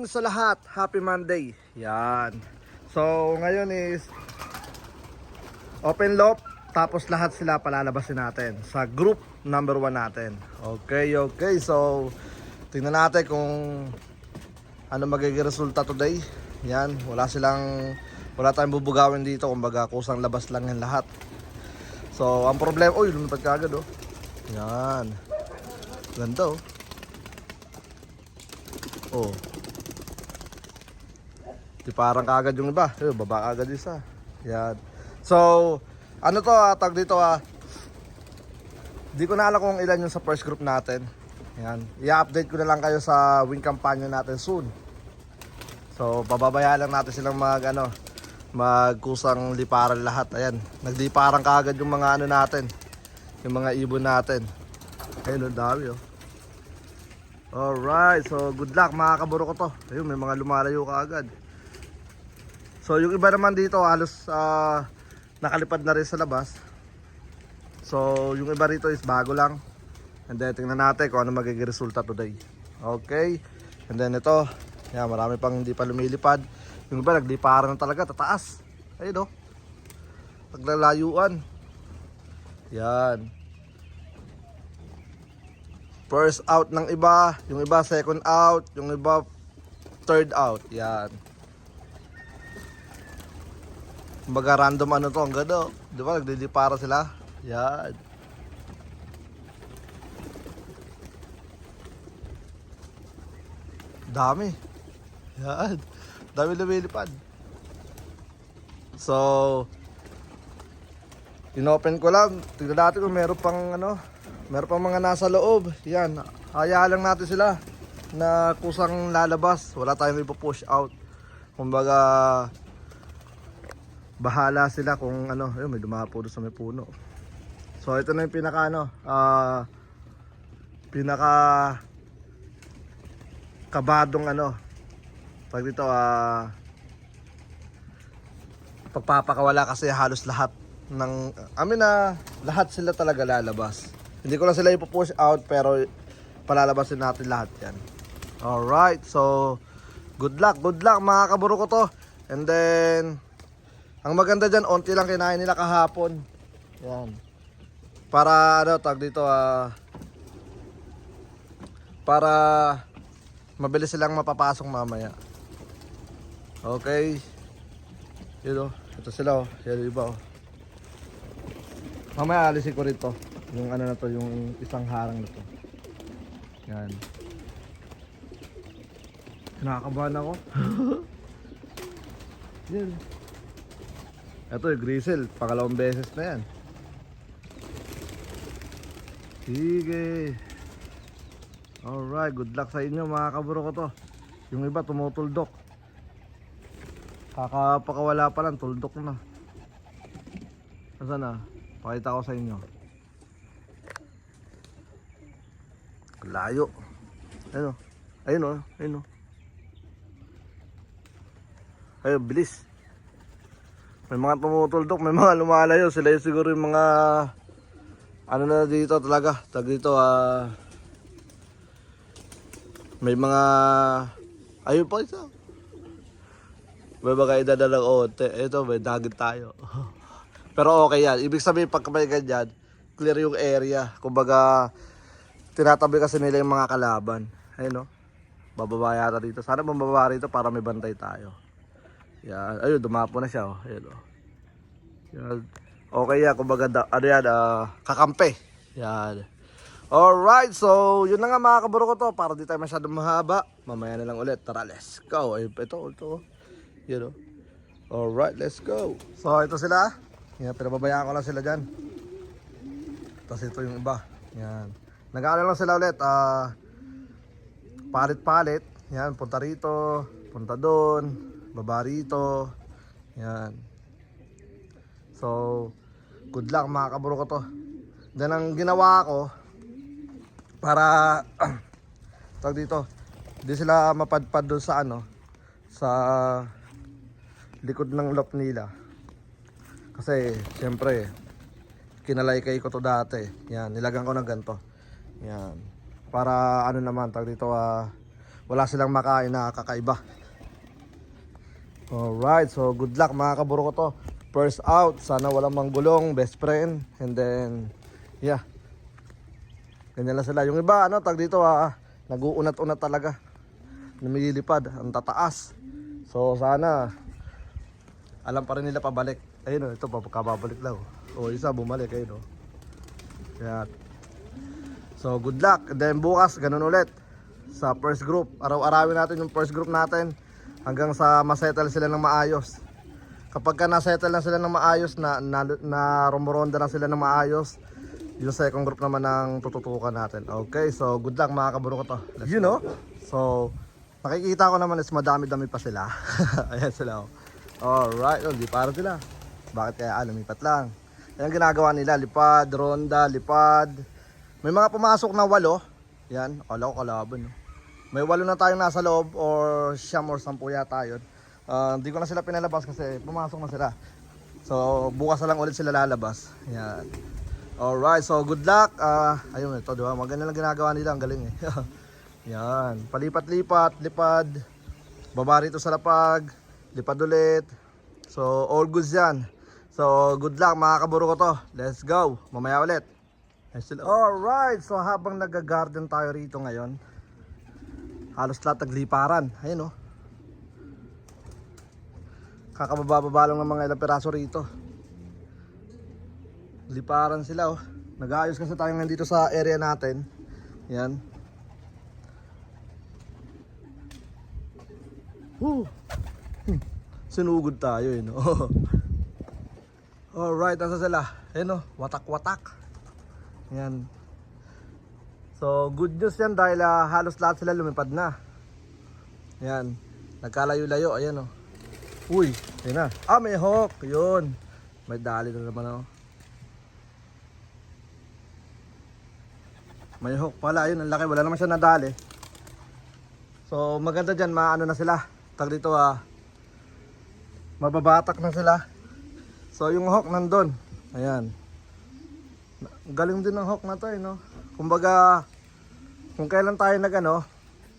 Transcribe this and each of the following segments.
morning sa lahat. Happy Monday. Yan. So, ngayon is open loop. Tapos lahat sila palalabasin natin sa group number 1 natin. Okay. So, tingnan natin kung ano magiging resulta today. Yan. Wala tayong bubugawin dito. Kumbaga, kusang labas lang yan lahat. So, ang problema, lumipad ka agad, oh. Yan. Ganda, oh. Oh. Di parang kaagad yung iba. Baba agad isa. Yan. So, ano to, tag dito, di ko na alam kung ilan yung sa first group natin. Yan. I-update ko na lang kayo sa wing campaign natin soon. So, pababayaan lang natin silang magkusang liparan lahat. Ayan. Nagliparan kaagad yung mga ano natin. Yung mga ibon natin. Ayun, dami, oh. Alright, so good luck mga kaburo ko to. Ayun, may mga lumalayo kaagad. So yung iba naman dito halos nakalipad na rin sa labas. So yung iba rito is bago lang. And then tingnan natin kung ano magiging resulta today. Okay. And then ito, yan, marami pang hindi pa lumilipad. Yung iba nagliparan na talaga, tataas. Ayun, oh. Naglalayuan. Yan. First out ng iba, yung iba second out, yung iba third out. Yan. Kumbaga random ano to, ang ganda, oh. Di ba nagdidipara sila? Yan. Dami. Yan. Dami lumilipad. So, inopen ko lang. Tignan natin kung meron pang meron pang mga nasa loob. Yan. Hayaan lang natin sila na kusang lalabas. Wala tayong ipo-push out. Kumbaga, bahala sila kung ayun, may dumapo doon sa may puno. So, ito na yung pinaka kabadong pag dito, pagpapakawala kasi halos lahat ng, lahat sila talaga lalabas. Hindi ko lang sila ipo-push out pero palalabasin natin lahat yan. Alright, so good luck mga kaburo ko to. And then ang maganda dyan, onti lang kinain nila kahapon. Yan. Para tag dito, para mabilis silang mapapasok mamaya. Okay. Yun, ito sila, yan yung iba, mamaya alisin ko rito yung na to, yung isang harang na to. Yan. Nakakabahan ako. Yan. Ito yung grizzle, pangalawang beses na yan. Sige. Alright, good luck sa inyo mga kaburo ko to. Yung iba tumutuldok. Kakapakawala pa lang, tuldok na. Nasaan na? Pakita ko sa inyo. Layo. Ayun. Ayun, bilis. May mga tumutuldok, may mga lumalayo. Sila yung siguro yung mga na dito talaga. Tag dito, may mga ayun pa isa. May mga idadalang ote. Ito, may dagit tayo. Pero okay yan. Ibig sabihin pag may ganyan, clear yung area. Kumbaga, tinatabi kasi nila yung mga kalaban. Ayun, no? Bababa yata dito. Sana bumaba rito para may bantay tayo. Yan. Ayun, dumapo na siya, oh. Ayun, oh. Yan. Okay yan. Kumbaga, kakampi. Yan. Alright, so yun na nga mga kaburo ko to. Para di tayo masyadong mahaba. Mamaya na lang ulit. Tara, let's go. Ay, ito. Yun, oh. Alright, let's go. So, ito sila. Yan, pinababayaan ko lang sila dyan. Tapos ito yung iba. Yan. Nag-aaral lang sila ulit. Palit-palit. Yan, punta rito. Punta doon. Baba rito. Yan. So, good luck mga kaburo ko to. Then ang ginawa ko, para tawag dito, hindi sila mapadpad doon sa sa likod ng loft nila. Kasi siyempre kinalaykay ko to dati. Yan, nilagan ko ng ganito. Yan. Para naman tawag dito, wala silang makain na kakaiba. Alright, so good luck mga kaburo ko to. First out, sana walang manggulong, best friend. And then, yeah. Ganyan lang sila. Yung iba, tag dito nag-uunat-unat talaga. Lumilipad, ang tataas. So sana, alam pa rin nila pabalik. Ayun ito kababalik lang. O isa bumalik, ayun Yan. So good luck. And then bukas, ganun ulit. Sa first group, araw-arawin natin yung first group natin. Hanggang sa masettle sila ng maayos. Kapag ka nasettle na sila ng maayos, na rumoronda na sila ng maayos, yung second group naman ang tututukan natin. Okay, so good luck mga kaburo ko to. So nakikita ko naman is madami-dami pa sila. Ayan sila. Alright, di para sila. Bakit kaya lumipat lang? Ayan ginagawa nila, lipad, ronda, lipad. May mga pumasok na 8. Yan, akala ko kalaban. May 8 na tayong nasa loob or 9 or 10 yata yun. Hindi ko na sila pinalabas kasi pumasok na sila. So bukas na lang ulit sila lalabas. Yan. Alright, so good luck. Ayun ito, diba? Maganda lang ginagawa nila, ang galing Yan, palipat-lipat, lipad. Baba rito sa lapag, lipad ulit. So all goods yan. So good luck mga kaburo ko to. Let's go, mamaya ulit. Alright, so habang nag-garden tayo rito ngayon, halos lahat nagliparan. Ayun kakababa lang ng mga ilang piraso rito. Liparan sila Nag-aayos kasi tayo nandito sa area natin. Yan. Sinugod tayo Alright, nasa sila. Ayun watak-watak. Yan. So good news yan dahil halos lahat sila lumipad na. Yan. Nagkalayo-layo. Ayan Uy, ayun na. May hawk. Yun. May dali na naman May hawk pala. Ayun, ang laki. Wala naman siya nadali. So maganda dyan. Maano na sila. Tag dito mababatak na sila. So yung hawk nandun. Ayan. Galing din ng hawk na to Kumbaga, kung kailan tayo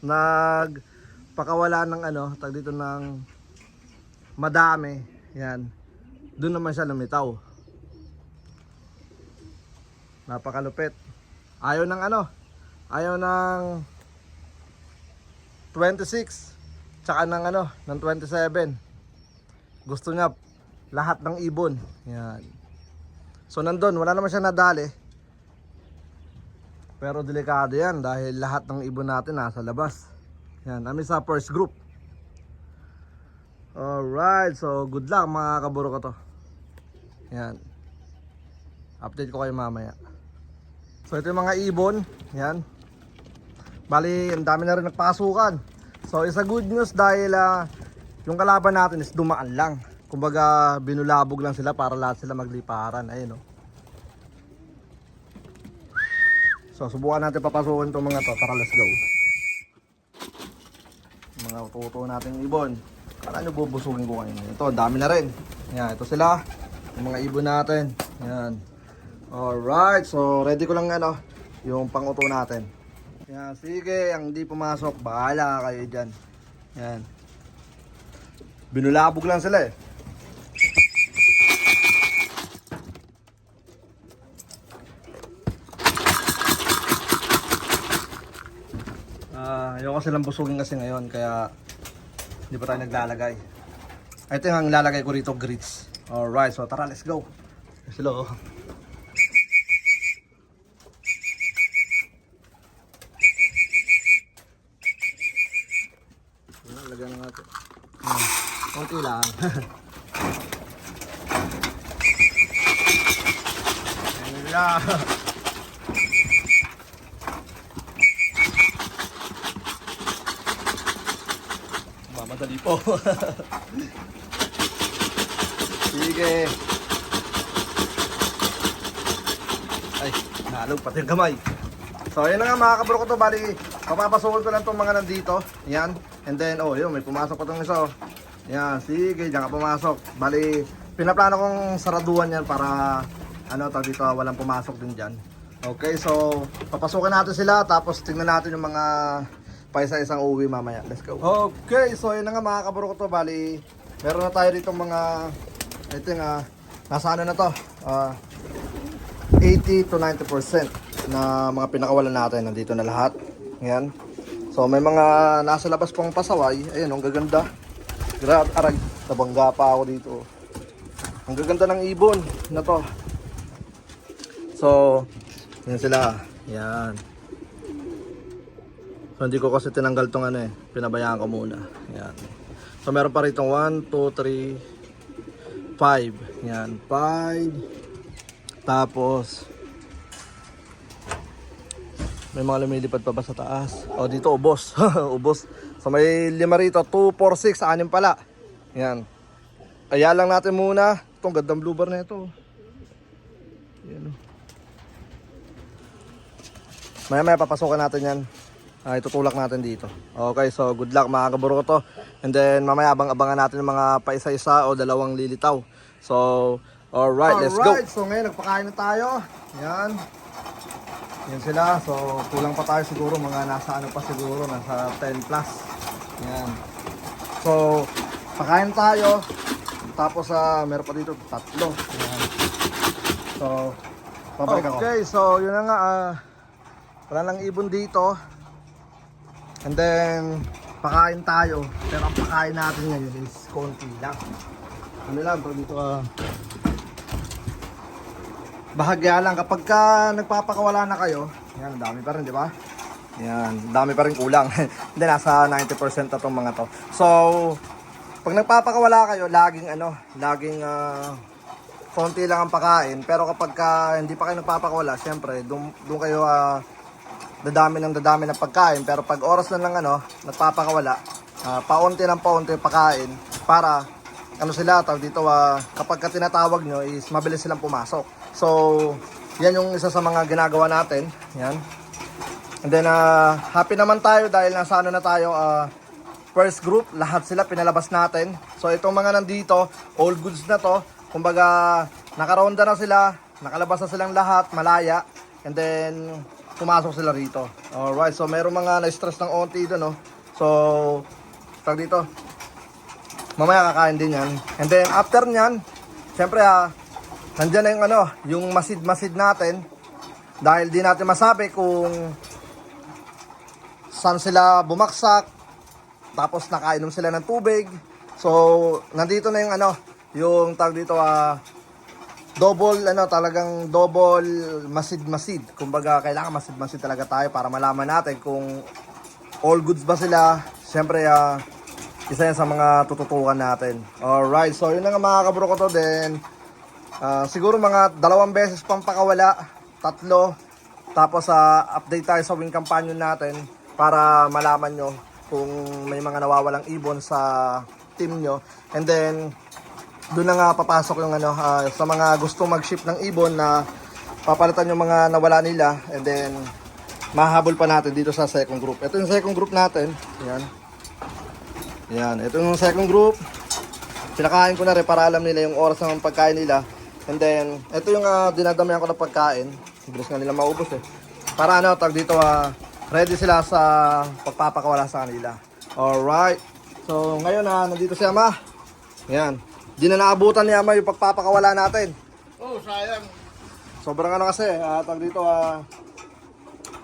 nagpakawala ng tag dito ng madami, yan. Doon naman siya lumitaw. Napakalupit. Ayaw ng ayaw ng 26 tsaka ng ng 27. Gusto niya lahat ng ibon. Yan. So nandun, wala naman siya nadali. Pero delikado yan dahil lahat ng ibon natin nasa labas. Yan, kami sa first group. Alright, so good luck mga kaburo ko to. Yan. Update ko kayo mamaya. So ito yung mga ibon. Yan. Bali, ang dami na rin nagpasukan. So isa good news dahil yung kalaban natin is dumaan lang. Kumbaga binulabog lang sila para lahat sila magliparan. Ayun So subukan natin papasukin itong mga to. Tara, let's go. Mga tuto natin ibon. Kala nyo bubusugin ko kayo. Ito, dami na rin. Yan, ito sila. Yung mga ibon natin. Yan. Alright, so ready ko lang yung panguto natin. Yan, sige, ang hindi pumasok, bahala kayo dyan. Yan. Binulabog lang sila ayoko silang busugin kasi ngayon, kaya hindi pa tayo naglalagay. Ito yung lalagay ko rito, grits. Alright, so tara, let's go. Hello. Lagyan na natin. Konti lang. Ayan lang. Mamadali po. Sige. Ay, nalog pati yung kamay. So ayun na nga mga kabro ko to. Bali, papapasukin ko lang itong mga nandito. Yan. And then, yun, may pumasok pa itong isa. Yan, sige, diyan ka pumasok. Bali, pinaplano kong saraduan yan para tawag dito, walang pumasok din dyan. Okay, so papasukin natin sila. Tapos tingnan natin yung mga pa isa-isang uwi mamaya. Let's go. Okay, so yun na nga mga kaburo ko to. Bali, meron na tayo dito mga, I think, nasa ano na to, 80 to 90% na mga pinakawalan natin. Nandito na lahat. Yan. So may mga nasa labas pang pasaway. Ayun, ang gaganda. Grabe, aray, nabangga pa ako dito. Ang gaganda ng ibon na to. So, yan sila. Yan. So, hindi ko kasi tinanggal tong ano eh. Pinabayaan ko muna. Yan. So, meron pa rito 1, 2, 3, 5. Yan. 5. Tapos, may mga lumilipad pa ba sa taas? O, dito, ubos. Ubos. So, may 5 rito. 2, 4, 6. 6 pala. Yan. Kaya lang natin muna. Itong gandang blue bar na ito. Yan. Maya papasukan natin yan. Itutulak natin dito. Okay, so good luck mga kaburo ko to. And then mamaya abang-abangan natin yung mga paisa-isa o dalawang lilitaw. So, alright, let's go. So ngayon nagpakain na tayo. Yan. Yan sila. So kulang pa tayo siguro. Mga nasa ano pa siguro. Nasa 10 plus. Yan. So, pakain tayo. Tapos meron pa dito 3. Yan. So, pabalik ako. Okay, so yun na nga. Wala nang ibon dito. And then, pakain tayo. Pero ang pakain natin ngayon is konti lang. Ano lang, pero dito bahagya lang. Kapag nagpapakawala na kayo, yan, dami pa rin, di ba? Yan, dami pa rin kulang. Hindi, nasa 90% na itong mga to. So, pag nagpapakawala kayo, laging konti lang ang pakain. Pero kapag hindi pa kayo nagpapakawala, syempre, doon kayo dadami ng pagkain. Pero pag oras na lang nagpapakawala, paunti ng paunti pagkain para sila tawag dito, kapag tinatawag nyo is mabilis silang pumasok. So yan yung isa sa mga ginagawa natin. Yan. And then happy naman tayo dahil nasa na tayo, first group, lahat sila pinalabas natin. So itong mga nandito, all goods na to. Kumbaga nakaronda na sila, nakalabas na silang lahat, malaya. And then pumasok sila rito. Alright, so mayroong mga na-stress ng onti doon, no? So, tag dito. Mamaya kakain din yan. And then, after nyan, syempre, nandyan na yung masid-masid natin. Dahil di natin masabi kung saan sila bumaksak. Tapos, nakainom sila ng tubig. So, nandito na yung tag dito, talagang double masid-masid. Kumbaga, kailangan masid-masid talaga tayo para malaman natin kung all goods ba sila. Siyempre, isa yan sa mga tututukan natin. Alright, so yun na nga mga kabro ko to. Then, siguro mga 2 beses pang pakawala, 3. Tapos, update tayo sa wing companion natin para malaman nyo kung may mga nawawalang ibon sa team nyo. And then, doon na nga papasok yung sa mga gusto mag-ship ng ibon na papalitan yung mga nawala nila. And then mahabol pa natin dito sa second group. Ito yung second group natin. Yan. Yan. Ito yung second group. Pinakain ko na rin para alam nila yung oras ng pagkain nila. And then ito yung dinadamihan ko ng pagkain. Bilis nga nila maubos eh. Para tag dito ready sila sa pagpapakawala sa kanila. Alright. So ngayon nandito si Ama. Yan. Di na naabutan ni Ama yung pagpapakawala natin. Oh, sayang. Sobrang kasi, tag dito,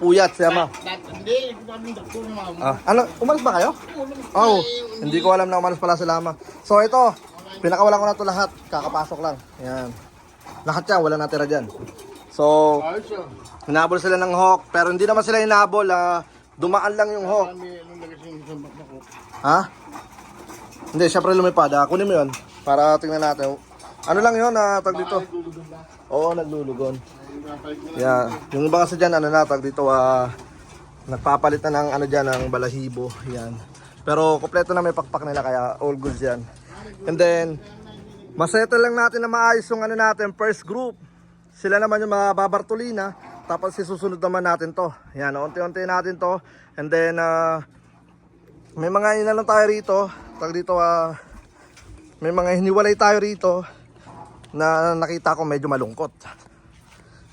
puyat si Ama. Hindi, kami doktor na Ano, umalis ba kayo? Oh, hindi ko alam na umalis pala sila Ama. So ito, pinakawala ko na ito lahat. Kakapasok lang. Yan. Lahat yan, wala natira dyan. So, hinabol sila ng hawk. Pero hindi naman sila hinabol. Dumaan lang yung hawk. Ha? Hindi, syempre lumipad. Kunin mo yun. Para tingnan natin. Ano lang yun, tag dito. Oo, naglulugon. Yeah. Yung iba kasi dyan, tag dito, nagpapalit na ng dyan, ng balahibo. Yan. Pero kompleto na may pakpak nila, kaya all goods yan. And then, masettle lang natin na maayos yung natin, first group. Sila naman yung mga babartolina. Tapos isusunod naman natin to. Yan, unti-unti natin to. And then, may mga inalong tayo rito. Tag dito, may mga hiniwalay tayo rito na nakita ko medyo malungkot.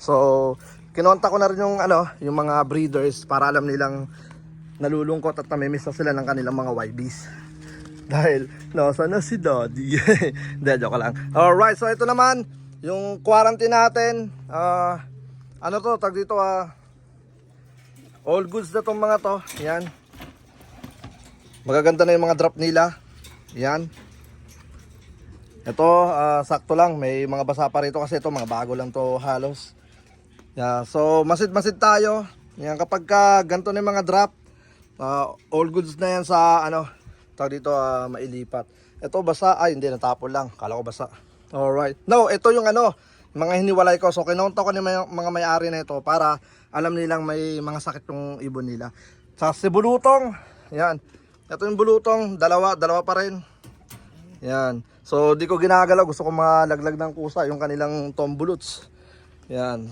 So, kinontak ko na rin yung mga breeders para alam nilang nalulungkot at namimiss na sila ng kanilang mga YBs. Dahil nasa na si Daddy. Hindi, joke lang. Alright, so ito naman yung quarantine natin. Ano to, tag dito all goods na tong mga to. Yan. Magaganda na yung mga drop nila. Yan. Ito, sakto lang. May mga basa pa rito kasi ito mga bago lang to halos. Yeah, so masid-masid tayo. Yan, kapag ganito na yung mga drop, all goods na yan sa ano, tawag dito mailipat. Ito basa, ay hindi, natapon lang. Kala ko basa. Alright. No, ito yung ano, mga hiniwalay ko. So kinonto ko ni mga may-ari na ito para alam nilang may mga sakit yung ibon nila. Sa sibulutong, yan. Ito yung bulutong, dalawa pa rin. Yan. So di ko ginagalaw, gusto ko malaglag ng kusa yung kanilang tombuluts. Yan.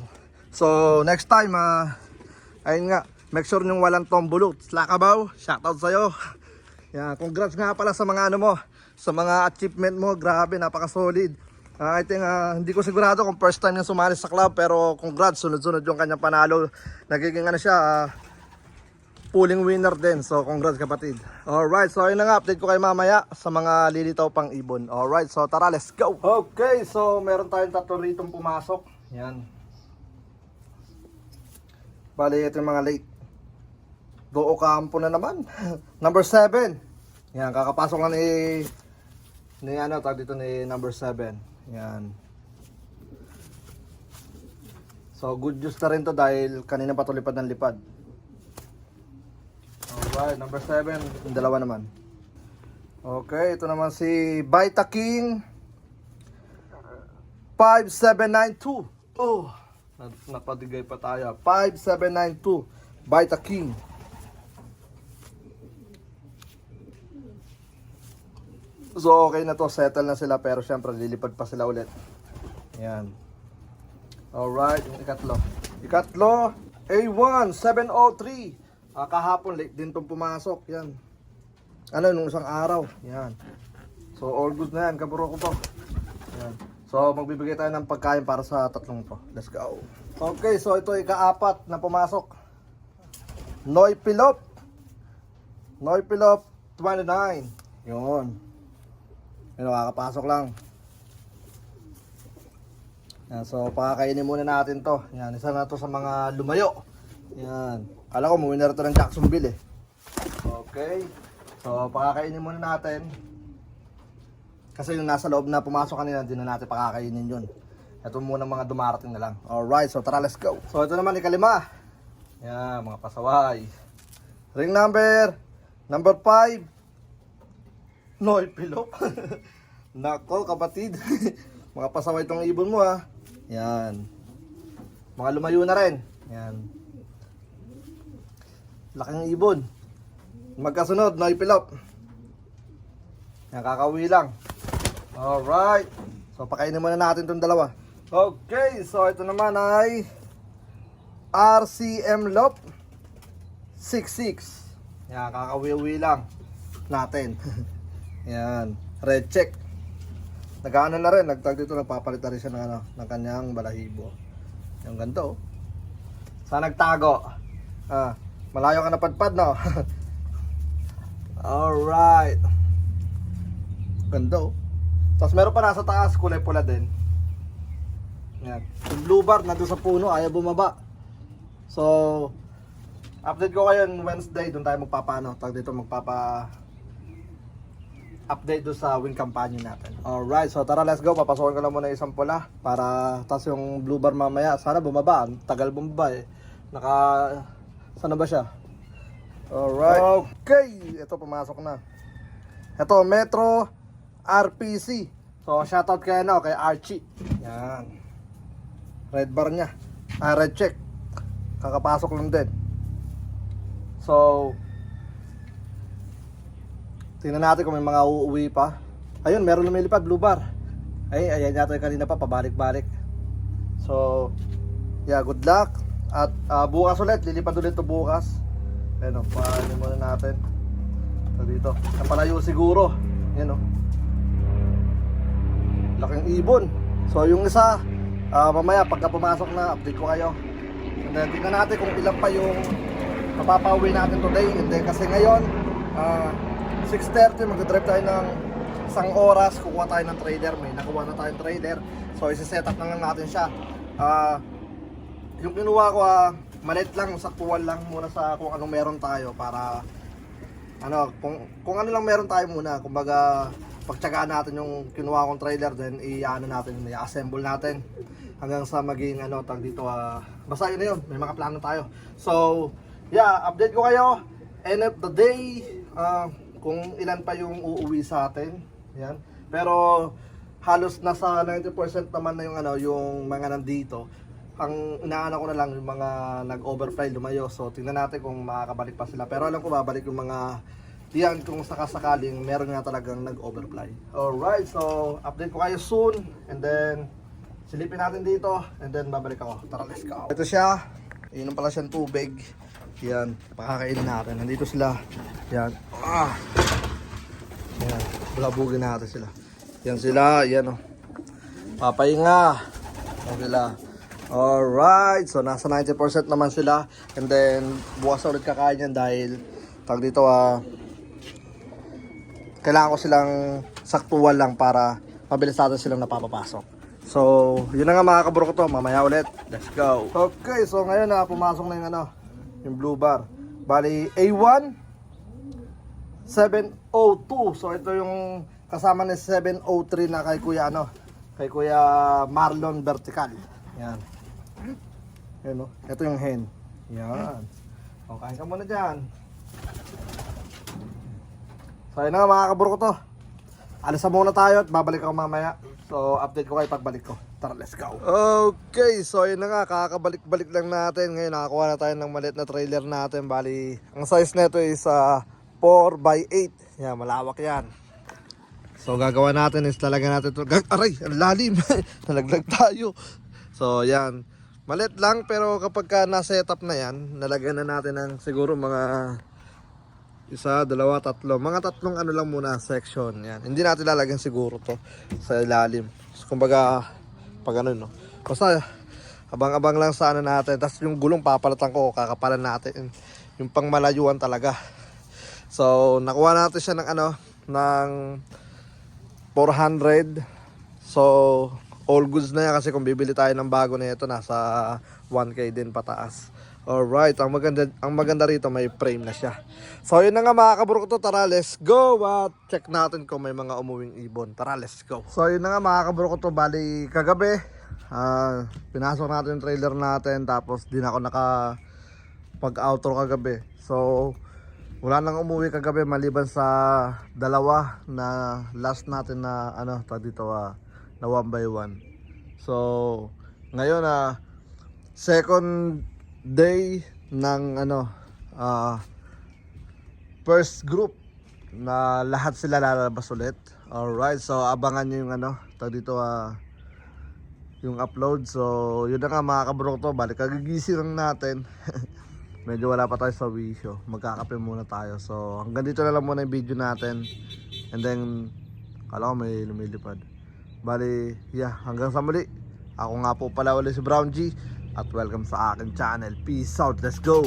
So next time, ayun nga, make sure yung walang tombuluts. Lakabaw, shoutout sa'yo. Yan, congrats nga pala sa mga ano mo, sa mga achievement mo, grabe, napaka-solid. I think, hindi ko sigurado kung first time niya sumali sa club, pero congrats, sunod-sunod yung kanyang panalo. Nagiging ano siya, pulling winner din. So, congrats kapatid. Alright, so ayun na nga, update ko kayo mamaya sa mga lilitaw pang ibon. Alright, so tara, let's go! Okay, so meron tayong tatlo ritong pumasok. Yan. Bali, ito yung mga late. Go Ocampo na naman. Number 7. Yan, kakapasok lang ni ano, tag dito ni number 7. Yan. So, good news na rin to dahil kanina pa to lipad ng lipad. Alright, number 7. Yung dalawa naman. Okay, ito naman si Vita King 5792. Oh, napadigay pa tayo. 5792. Vita King. So okay na to, settle na sila pero syempre lilipad pa sila ulit. Yan. Alright, yung ikatlo. Ikatlo, A1 703. Kahapon late din tong pumasok. Yan. Ano, nung isang araw. Yan. So all good na yan, kaburo ko po. Yan. So magbibigay tayo ng pagkain para sa tatlong to. Let's go. Okay, so ito ika-apat na pumasok. Noy Pilop 29. Yun. Yan, makakapasok lang. Yan, so pakakainin muna natin to. Yan, isa na to sa mga lumayo. Yan. Kala ko winner to ng Jacksonville eh. Okay. So pakakainin muna natin. Kasi yung nasa loob na pumasok kanina, hindi na natin pakakainin yun. Ito muna mga dumarating na lang. Alright, so tara, let's go. So ito naman ikalima. Yan, mga pasaway. Ring number 5. Noy Pilop. Nako kapatid. Mga pasaway itong ibon mo ha. Yan. Mga lumayo na rin. Yan. Laking ibon. Magkasunod, Noy Pilop. Yan, kakauwi lang. Alright. So pakainin muna natin itong dalawa. Okay, so ito naman ay RCM Lop 66. Yan, kakauwi lang natin. Yan, red check. Nag-ano na rin, nagtag dito, nagpapalit na rin siya ng, ano, ng kanyang balahibo. Yung ganito. Saan nagtago? Malayo ka na padpad, no? Alright. Ganda. Tapos meron pa nasa taas, kulay pula din. Yan. Yung blue bar, nandun sa puno, ayaw bumaba. So, update ko kayo Wednesday, doon tayo magpapano. Tag dito, update doon sa wing campaign natin. Alright, so tara, let's go. Papasokin ko lang muna isang pula para tas yung blue bar mamaya. Sana bumaba. Tagal bumaba eh. Sana ba siya? Alright. Okay. Ito, pumasok na. Ito, Metro RPC. So, shoutout kay ano, kay Archie. Yan. Red bar niya. Red check. Kakapasok lang din. So, tingnan natin kung may mga uuwi pa. Ayun, meron lumilipad, blue bar. Ay, ayan yata yung kanina pa, pabalik-balik. So, yeah, good luck. At bukas ulit, lilipad ulit to bukas. Ayun o, paano muna natin. So, dito, napalayo siguro. Yan o. Laking ibon. So, yung isa, mamaya, pagka pumasok na, update ko kayo. And then, tingnan natin kung ilan pa yung mapapauwi natin today. And then kasi ngayon 6:30 magdadrive tayo ng isang oras, kukuha tayo ng trader. May nakuha na tayong trader, so isi-set up na lang natin siya. Yung kinuha ko maliit lang, saktuan lang muna sa kung anong meron tayo, para ano, kung ano lang meron tayo muna. Kumbaga pagtsagaan natin yung kinuha kong trailer, then i-ano natin, i-assemble natin hanggang sa maging ano tag dito, basta yun na yun, may mga plano tayo. So yeah, update ko kayo end of the day kung ilan pa yung uuwi sa atin. Yan, pero halos nasa 90% naman na yung ano, yung mga nandito. Ang inaano ko na lang yung mga nag-overfly lumayo, so tingnan natin kung makakabalik pa sila, pero alam ko babalik yung mga diyan kung sakasakaling meron nga talagang nag-overfly. Alright, so update ko kayo soon, and then silipin natin dito, and then babalik ako. Tara, let's go. Ito siya, inom pala siyang tubig. Yan, pakakainin natin. Nandito sila. Yan. Yan, bulabugin natin sila. Yan sila, yan o. Papahinga. Yan sila. Alright, so nasa 90% naman sila. And then bukas ulit kakain yan dahil tag dito kailangan ko silang saktuan lang para mabilis natin silang napapapasok. So yun na nga mga kaburo ko to, mamaya ulit. Let's go. Okay, so ngayon pumasok na yung ano, yung blue bar. Bali A1 702. So ito yung kasama ni 703 na kay Kuya ano, kay Kuya Marlon Vertical. Yan. Yan o. Ito yung hen. Yan. O, kain ka muna dyan. So, yun na nga mga kaburo ko to. Alisan muna tayo at babalik ako mamaya. So, update ko kayo pagbalik ko. Tara, let's go. Okay, so yun na nga. Kakabalik-balik lang natin. Ngayon, nakakuha na tayo ng maliit na trailer natin. Bali, ang size nito is 4x8. Yan, malawak yan. So, gagawa natin is talaga natin ito. Aray, ang lalim. Nalaglag tayo. So, yan. Malit lang, pero kapag ka na-setup na yan, nalagyan na natin ng siguro mga 1, 2, 3. Mga tatlong ano lang muna, section. Yan. Hindi natin lalagyan siguro to sa ilalim. So, kumbaga, pag ano, no. Basta, abang-abang lang sa ano natin. Tapos yung gulong papalatan ko, kakapalan natin. Yung pang malayuan talaga. So, nakuha natin siya ng ano, ng 400. So, all goods na yan kasi kung bibili tayo ng bago na ito, nasa 1K din pataas. Alright, ang maganda rito, may frame na siya. So yun na nga mga kaburo ko to, tara let's go. At check natin kung may mga umuwing ibon. Tara let's go. So yun na nga mga kaburo ko to, bali kagabi pinasok natin yung trailer natin, tapos din ako pag outro kagabi. So wala nang umuwi kagabi maliban sa dalawa na last natin na ano dito na 1 by 1. So ngayon second day ng ano first group na lahat sila lalabas ulit. Alright, so abangan nyo yung ano dito yung upload. So yun na nga mga kabro to, balik kagigising lang natin. Medyo wala pa tayo sa wisyo, magkakape muna tayo. So hanggang dito na lang muna yung video natin, and then kala ko may lumilipad. Bali, yeah, hanggang sa muli. Ako nga po pala ulit si Brown G, at welcome sa aking channel. Peace out, let's go.